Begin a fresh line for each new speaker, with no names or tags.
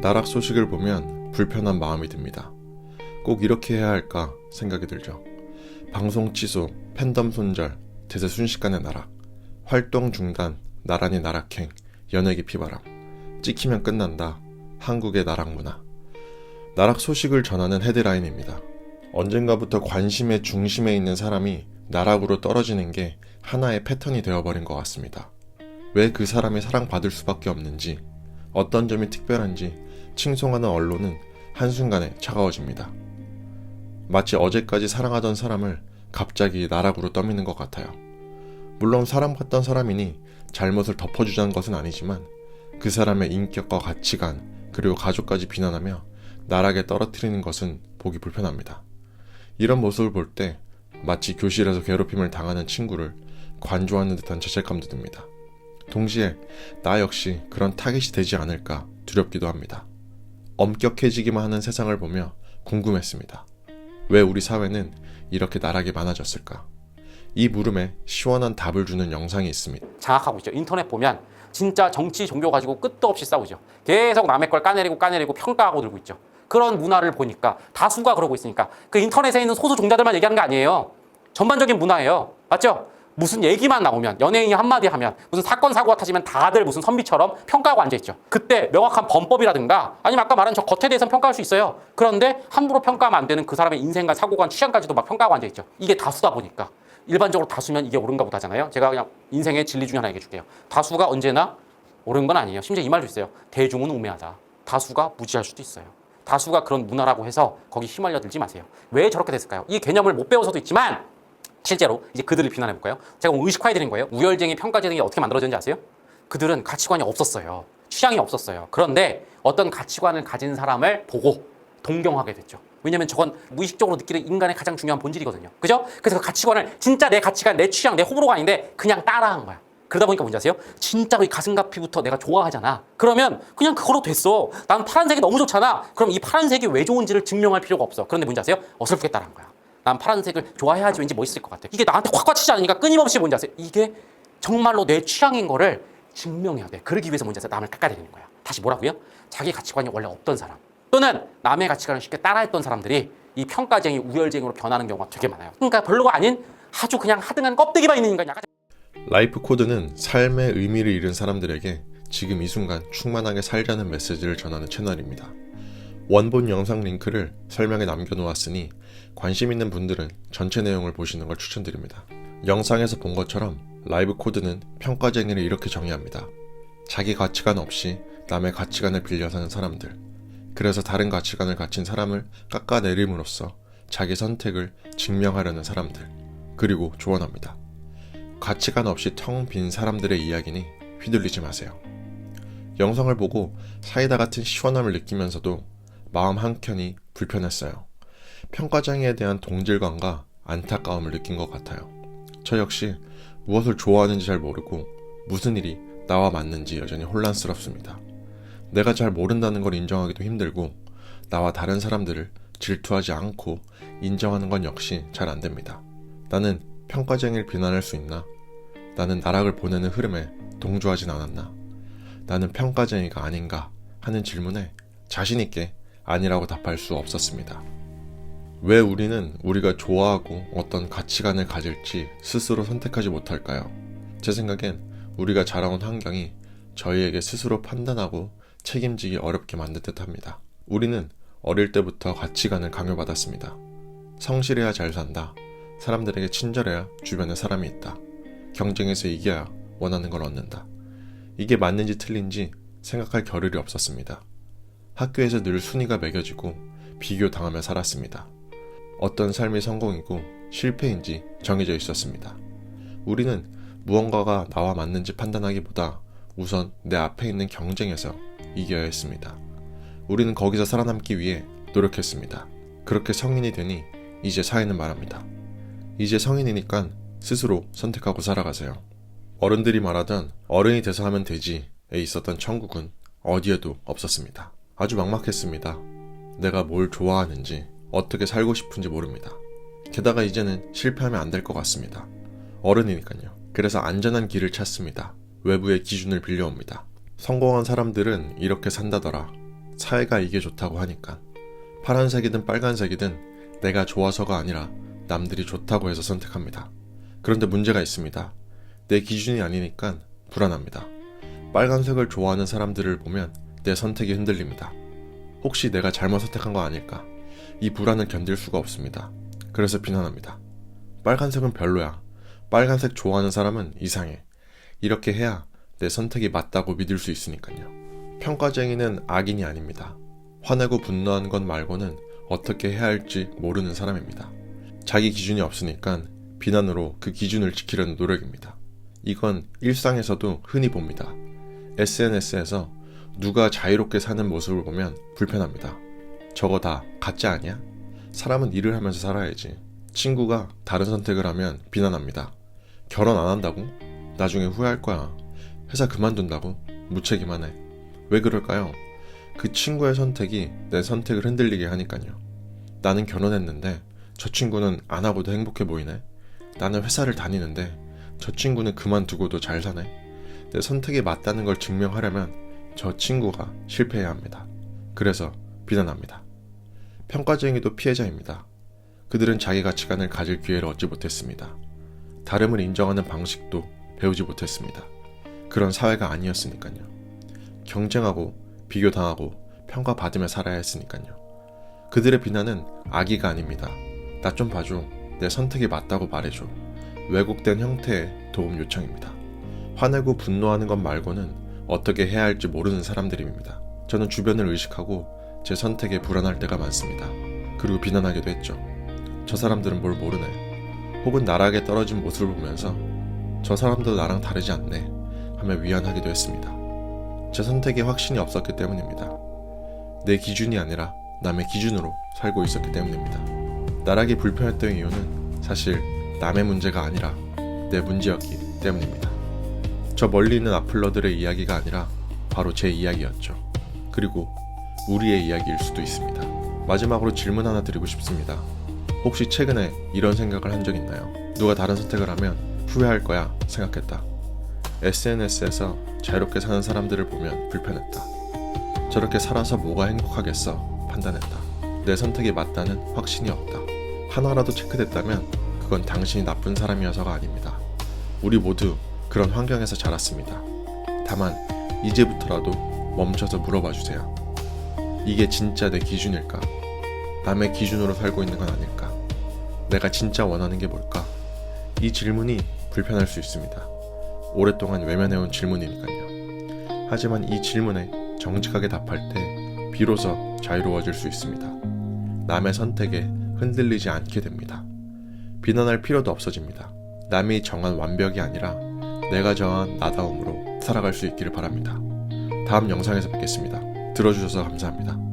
나락 소식을 보면 불편한 마음이 듭니다. 꼭 이렇게 해야 할까 생각이 들죠. 방송 취소, 팬덤 손절, 대세 순식간에 나락, 활동 중단, 나란히 나락행, 연예계 피바람, 찍히면 끝난다, 한국의 나락 문화. 나락 소식을 전하는 헤드라인입니다. 언젠가부터 관심의 중심에 있는 사람이 나락으로 떨어지는 게 하나의 패턴이 되어버린 것 같습니다. 왜 그 사람이 사랑받을 수밖에 없는지, 어떤 점이 특별한지 칭송하는 언론은 한순간에 차가워집니다. 마치 어제까지 사랑하던 사람을 갑자기 나락으로 떠미는 것 같아요. 물론 사랑받던 사람이니 잘못을 덮어주자는 것은 아니지만 그 사람의 인격과 가치관 그리고 가족까지 비난하며 나락에 떨어뜨리는 것은 보기 불편합니다. 이런 모습을 볼 때 마치 교실에서 괴롭힘을 당하는 친구를 관조하는 듯한 죄책감도 듭니다. 동시에 나 역시 그런 타겟이 되지 않을까 두렵기도 합니다. 엄격해지기만 하는 세상을 보며 궁금했습니다. 왜 우리 사회는 이렇게 나락이 많아졌을까? 이 물음에 시원한 답을 주는 영상이 있습니다.
장악하고 있죠. 인터넷 보면 진짜 정치, 종교 가지고 끝도 없이 싸우죠. 계속 남의 걸 까내리고 평가하고 들고 있죠. 그런 문화를 보니까 다수가 그러고 있으니까 그 인터넷에 있는 소수 종자들만 얘기하는 거 아니에요. 전반적인 문화예요. 맞죠? 무슨 얘기만 나오면, 연예인이 한마디 하면, 무슨 사건 사고가 터지면 다들 무슨 선비처럼 평가하고 앉아있죠. 그때 명확한 범법이라든가 아니면 아까 말한 저 겉에 대해서는 평가할 수 있어요. 그런데 함부로 평가하면 안 되는 그 사람의 인생과 사고관, 취향까지도 막 평가하고 앉아있죠. 이게 다수다 보니까. 일반적으로 다수면 이게 옳은가 보다 하잖아요. 제가 그냥 인생의 진리 중에 하나 얘기해 줄게요. 다수가 언제나 옳은 건 아니에요. 심지어 이 말도 있어요. 대중은 우매하다. 다수가 무지할 수도 있어요. 다수가 그런 문화라고 해서 거기 휘말려 들지 마세요. 왜 저렇게 됐을까요? 이 개념을 못 배워서도 있지만 실제로 이제 그들을 비난해 볼까요? 제가 오늘 의식화해 드린 거예요. 우열쟁이, 평가쟁이 어떻게 만들어졌는지 아세요? 그들은 가치관이 없었어요. 취향이 없었어요. 그런데 어떤 가치관을 가진 사람을 보고 동경하게 됐죠. 왜냐면 저건 무의식적으로 느끼는 인간의 가장 중요한 본질이거든요. 그죠? 그래서 그 가치관을 진짜 내 가치관, 내 취향, 내 호불호가 아닌데 그냥 따라한 거야. 그러다 보니까 뭔지 아세요? 진짜로 이 가슴과 피부터 내가 좋아하잖아. 그러면 그냥 그거로 됐어. 난 파란색이 너무 좋잖아. 그럼 이 파란색이 왜 좋은지를 증명할 필요가 없어. 그런데 뭔지 아세요? 어설프게 따라한 거야. 난 파란색을 좋아해야지 왠지 멋있을 것 같아. 이게 나한테 확 꽂히지 않으니까 끊임없이 뭔지 아세요? 이게 정말로 내 취향인 거를 증명해야 돼. 그러기 위해서 뭔지 아세요? 남을 깎아내리는 거야. 다시 뭐라고요? 자기 가치관이 원래 없던 사람 또는 남의 가치관을 쉽게 따라했던 사람들이 이 평가쟁이, 우열쟁이로 변하는 경우가 되게 많아요. 그러니까 별로가 아닌 아주 그냥 하등한 껍데기만 있는 인간, 약간
라이프 코드는 삶의 의미를 잃은 사람들에게 지금 이 순간 충만하게 살자는 메시지를 전하는 채널입니다. 원본 영상 링크를 설명에 남겨놓았으니 관심 있는 분들은 전체 내용을 보시는 걸 추천드립니다. 영상에서 본 것처럼 라이브 코드는 평가쟁이를 이렇게 정의합니다. 자기 가치관 없이 남의 가치관을 빌려 사는 사람들. 그래서 다른 가치관을 가진 사람을 깎아내림으로써 자기 선택을 증명하려는 사람들. 그리고 조언합니다. 가치관 없이 텅 빈 사람들의 이야기니 휘둘리지 마세요. 영상을 보고 사이다 같은 시원함을 느끼면서도 마음 한켠이 불편했어요. 평가장애에 대한 동질감과 안타까움을 느낀 것 같아요. 저 역시 무엇을 좋아하는지 잘 모르고 무슨 일이 나와 맞는지 여전히 혼란스럽습니다. 내가 잘 모른다는 걸 인정하기도 힘들고 나와 다른 사람들을 질투하지 않고 인정하는 건 역시 잘 안 됩니다. 나는 평가쟁이를 비난할 수 있나? 나는 나락을 보내는 흐름에 동조하진 않았나? 나는 평가쟁이가 아닌가? 하는 질문에 자신있게 아니라고 답할 수 없었습니다. 왜 우리는 우리가 좋아하고 어떤 가치관을 가질지 스스로 선택하지 못할까요? 제 생각엔 우리가 자라온 환경이 저희에게 스스로 판단하고 책임지기 어렵게 만든 듯 합니다. 우리는 어릴 때부터 가치관을 강요받았습니다. 성실해야 잘 산다. 사람들에게 친절해야 주변에 사람이 있다. 경쟁에서 이겨야 원하는 걸 얻는다. 이게 맞는지 틀린지 생각할 겨를이 없었습니다. 학교에서 늘 순위가 매겨지고 비교당하며 살았습니다. 어떤 삶이 성공이고 실패인지 정해져 있었습니다. 우리는 무언가가 나와 맞는지 판단하기보다 우선 내 앞에 있는 경쟁에서 이겨야 했습니다. 우리는 거기서 살아남기 위해 노력했습니다. 그렇게 성인이 되니 이제 사회는 말합니다. 이제 성인이니까 스스로 선택하고 살아가세요. 어른들이 말하던 어른이 돼서 하면 되지에 있었던 천국은 어디에도 없었습니다. 아주 막막했습니다. 내가 뭘 좋아하는지 어떻게 살고 싶은지 모릅니다. 게다가 이제는 실패하면 안 될 것 같습니다. 어른이니까요. 그래서 안전한 길을 찾습니다. 외부의 기준을 빌려옵니다. 성공한 사람들은 이렇게 산다더라. 사회가 이게 좋다고 하니까. 파란색이든 빨간색이든 내가 좋아서가 아니라 남들이 좋다고 해서 선택합니다. 그런데 문제가 있습니다. 내 기준이 아니니까 불안합니다. 빨간색을 좋아하는 사람들을 보면 내 선택이 흔들립니다. 혹시 내가 잘못 선택한 거 아닐까? 이 불안을 견딜 수가 없습니다. 그래서 비난합니다. 빨간색은 별로야. 빨간색 좋아하는 사람은 이상해. 이렇게 해야 내 선택이 맞다고 믿을 수 있으니까요. 평가쟁이는 악인이 아닙니다. 화내고 분노한 것 말고는 어떻게 해야 할지 모르는 사람입니다. 자기 기준이 없으니까 비난으로 그 기준을 지키려는 노력입니다. 이건 일상에서도 흔히 봅니다. SNS에서 누가 자유롭게 사는 모습을 보면 불편합니다. 저거 다 가짜 아니야? 사람은 일을 하면서 살아야지. 친구가 다른 선택을 하면 비난합니다. 결혼 안 한다고? 나중에 후회할 거야. 회사 그만둔다고? 무책임하네. 왜 그럴까요? 그 친구의 선택이 내 선택을 흔들리게 하니까요. 나는 결혼했는데 저 친구는 안 하고도 행복해 보이네. 나는 회사를 다니는데 저 친구는 그만두고도 잘 사네. 내 선택이 맞다는 걸 증명하려면 저 친구가 실패해야 합니다. 그래서 비난합니다. 평가쟁이도 피해자입니다. 그들은 자기 가치관을 가질 기회를 얻지 못했습니다. 다름을 인정하는 방식도 배우지 못했습니다. 그런 사회가 아니었으니까요. 경쟁하고 비교당하고 평가받으며 살아야 했으니까요. 그들의 비난은 악의가 아닙니다. 나 좀 봐줘. 내 선택이 맞다고 말해줘. 왜곡된 형태의 도움 요청입니다. 화내고 분노하는 것 말고는 어떻게 해야 할지 모르는 사람들입니다. 저는 주변을 의식하고 제 선택에 불안할 때가 많습니다. 그리고 비난하기도 했죠. 저 사람들은 뭘 모르네. 혹은 나락에 떨어진 모습을 보면서 저 사람도 나랑 다르지 않네 하며 위안하기도 했습니다. 제 선택에 확신이 없었기 때문입니다. 내 기준이 아니라 남의 기준으로 살고 있었기 때문입니다. 나락이 불편했던 이유는 사실 남의 문제가 아니라 내 문제였기 때문입니다. 저 멀리 있는 악플러들의 이야기가 아니라 바로 제 이야기였죠. 그리고 우리의 이야기일 수도 있습니다. 마지막으로 질문 하나 드리고 싶습니다. 혹시 최근에 이런 생각을 한 적 있나요? 누가 다른 선택을 하면 후회할 거야 생각했다. SNS에서 자유롭게 사는 사람들을 보면 불편했다. 저렇게 살아서 뭐가 행복하겠어 판단했다. 내 선택이 맞다는 확신이 없다. 하나라도 체크됐다면 그건 당신이 나쁜 사람이어서가 아닙니다. 우리 모두 그런 환경에서 자랐습니다. 다만 이제부터라도 멈춰서 물어봐 주세요. 이게 진짜 내 기준일까? 남의 기준으로 살고 있는 건 아닐까? 내가 진짜 원하는 게 뭘까? 이 질문이 불편할 수 있습니다. 오랫동안 외면해온 질문이니까요. 하지만 이 질문에 정직하게 답할 때 비로소 자유로워질 수 있습니다. 남의 선택에 흔들리지 않게 됩니다. 비난할 필요도 없어집니다. 남이 정한 완벽이 아니라 내가 정한 나다움으로 살아갈 수 있기를 바랍니다. 다음 영상에서 뵙겠습니다. 들어주셔서 감사합니다.